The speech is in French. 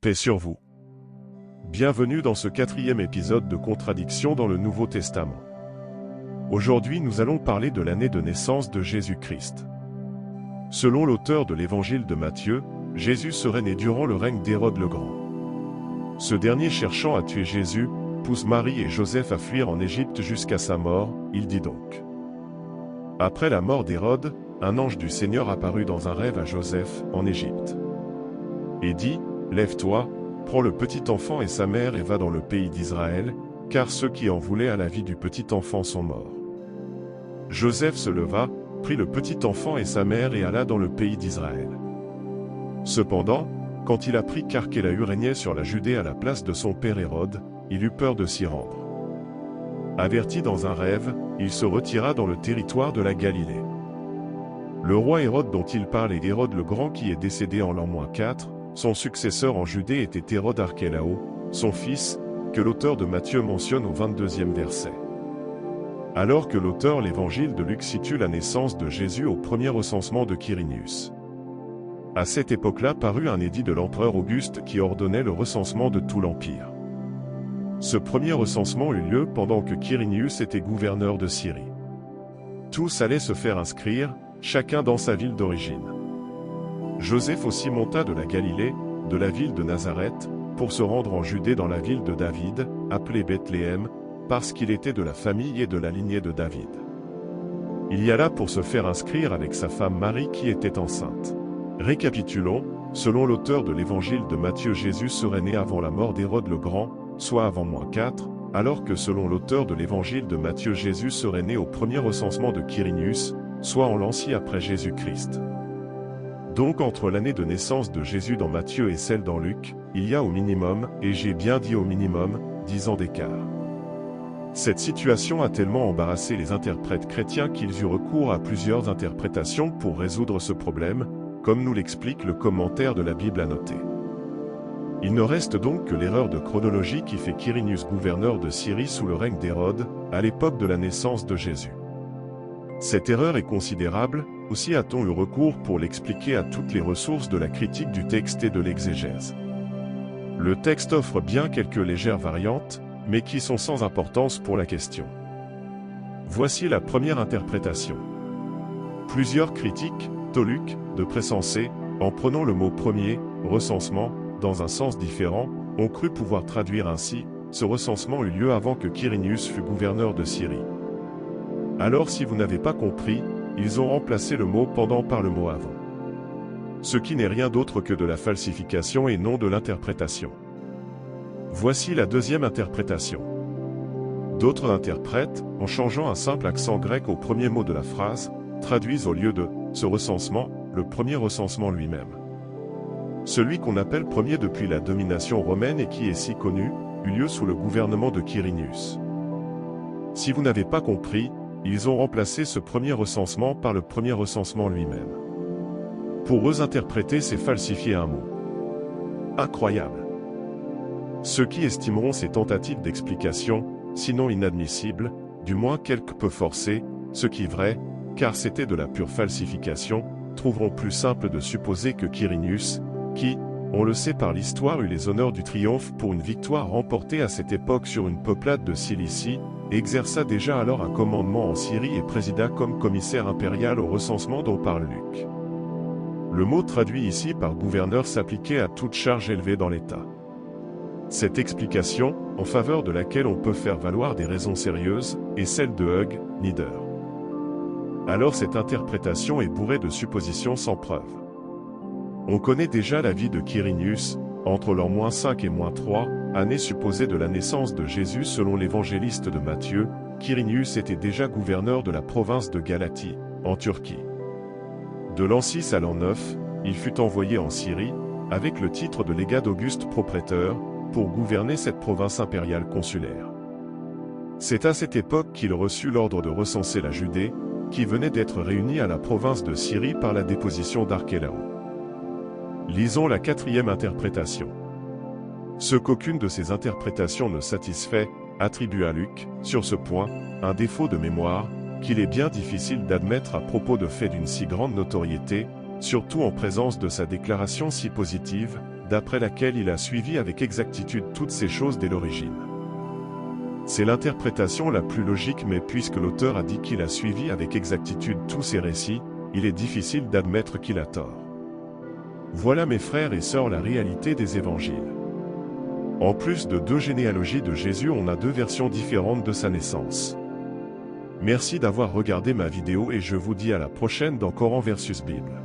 Paix sur vous. Bienvenue dans ce 4e épisode de Contradictions dans le Nouveau Testament. Aujourd'hui, nous allons parler de l'année de naissance de Jésus-Christ. Selon l'auteur de l'évangile de Matthieu, Jésus serait né durant le règne d'Hérode le Grand. Ce dernier, cherchant à tuer Jésus, pousse Marie et Joseph à fuir en Égypte jusqu'à sa mort. Il dit donc: Après la mort d'Hérode, un ange du Seigneur apparut dans un rêve à Joseph, en Égypte. Et dit: Lève-toi, prends le petit enfant et sa mère et va dans le pays d'Israël, car ceux qui en voulaient à la vie du petit enfant sont morts. Joseph se leva, prit le petit enfant et sa mère et alla dans le pays d'Israël. Cependant, quand il apprit qu'Archélaü régnait sur la Judée à la place de son père Hérode, il eut peur de s'y rendre. Averti dans un rêve, il se retira dans le territoire de la Galilée. Le roi Hérode dont il parle est Hérode le Grand qui est décédé en l'an -4, son successeur en Judée était Hérode Archélaos, son fils, que l'auteur de Matthieu mentionne au 22e verset. Alors que l'auteur l'évangile de Luc situe la naissance de Jésus au premier recensement de Quirinius. À cette époque-là parut un édit de l'empereur Auguste qui ordonnait le recensement de tout l'Empire. Ce premier recensement eut lieu pendant que Quirinius était gouverneur de Syrie. Tous allaient se faire inscrire, chacun dans sa ville d'origine. Joseph aussi monta de la Galilée, de la ville de Nazareth, pour se rendre en Judée dans la ville de David, appelée Bethléem, parce qu'il était de la famille et de la lignée de David. Il y alla pour se faire inscrire avec sa femme Marie qui était enceinte. Récapitulons, selon l'auteur de l'évangile de Matthieu, Jésus serait né avant la mort d'Hérode le Grand, soit avant -4, alors que selon l'auteur de l'évangile de Matthieu, Jésus serait né au premier recensement de Quirinius, soit en l'an 6 après Jésus-Christ. Donc entre l'année de naissance de Jésus dans Matthieu et celle dans Luc, il y a au minimum, et j'ai bien dit au minimum, 10 ans d'écart. Cette situation a tellement embarrassé les interprètes chrétiens qu'ils eurent recours à plusieurs interprétations pour résoudre ce problème, comme nous l'explique le commentaire de la Bible annoté. Il ne reste donc que l'erreur de chronologie qui fait Quirinius gouverneur de Syrie sous le règne d'Hérode, à l'époque de la naissance de Jésus. Cette erreur est considérable, aussi a-t-on eu recours pour l'expliquer à toutes les ressources de la critique du texte et de l'exégèse. Le texte offre bien quelques légères variantes, mais qui sont sans importance pour la question. Voici la première interprétation. Plusieurs critiques, Toluc, de Pressensé, en prenant le mot premier, recensement, dans un sens différent, ont cru pouvoir traduire ainsi: ce recensement eut lieu avant que Quirinius fût gouverneur de Syrie. Alors si vous n'avez pas compris, ils ont remplacé le mot pendant par le mot avant. Ce qui n'est rien d'autre que de la falsification et non de l'interprétation. Voici la deuxième interprétation. D'autres interprètes, en changeant un simple accent grec au premier mot de la phrase, traduisent au lieu de « ce recensement » le premier recensement lui-même. Celui qu'on appelle premier depuis la domination romaine et qui est si connu, eut lieu sous le gouvernement de Quirinius. Si vous n'avez pas compris, ils ont remplacé ce premier recensement par le premier recensement lui-même. Pour eux, interpréter, c'est falsifier un mot. Incroyable! Ceux qui estimeront ces tentatives d'explication, sinon inadmissibles, du moins quelque peu forcées, ce qui est vrai, car c'était de la pure falsification, trouveront plus simple de supposer que Quirinius, qui, on le sait par l'histoire, eut les honneurs du triomphe pour une victoire remportée à cette époque sur une peuplade de Cilicie, exerça déjà alors un commandement en Syrie et présida comme commissaire impérial au recensement dont parle Luc. Le mot traduit ici par gouverneur s'appliquait à toute charge élevée dans l'État. Cette explication, en faveur de laquelle on peut faire valoir des raisons sérieuses, est celle de Hug, Nieder. Alors cette interprétation est bourrée de suppositions sans preuve. On connaît déjà la vie de Quirinius, entre l'an -5 et -3, année supposée de la naissance de Jésus selon l'évangéliste de Matthieu. Quirinius était déjà gouverneur de la province de Galatie, en Turquie. De l'an 6 à l'an 9, il fut envoyé en Syrie, avec le titre de légat d'Auguste propréteur, pour gouverner cette province impériale consulaire. C'est à cette époque qu'il reçut l'ordre de recenser la Judée, qui venait d'être réunie à la province de Syrie par la déposition d'Archélaos. Lisons la quatrième interprétation. Ce qu'aucune de ces interprétations ne satisfait, attribue à Luc, sur ce point, un défaut de mémoire, qu'il est bien difficile d'admettre à propos de faits d'une si grande notoriété, surtout en présence de sa déclaration si positive, d'après laquelle il a suivi avec exactitude toutes ces choses dès l'origine. C'est l'interprétation la plus logique, mais puisque l'auteur a dit qu'il a suivi avec exactitude tous ces récits, il est difficile d'admettre qu'il a tort. Voilà mes frères et sœurs la réalité des évangiles. En plus de 2 généalogies de Jésus, on a 2 versions différentes de sa naissance. Merci d'avoir regardé ma vidéo et je vous dis à la prochaine dans Coran versus Bible.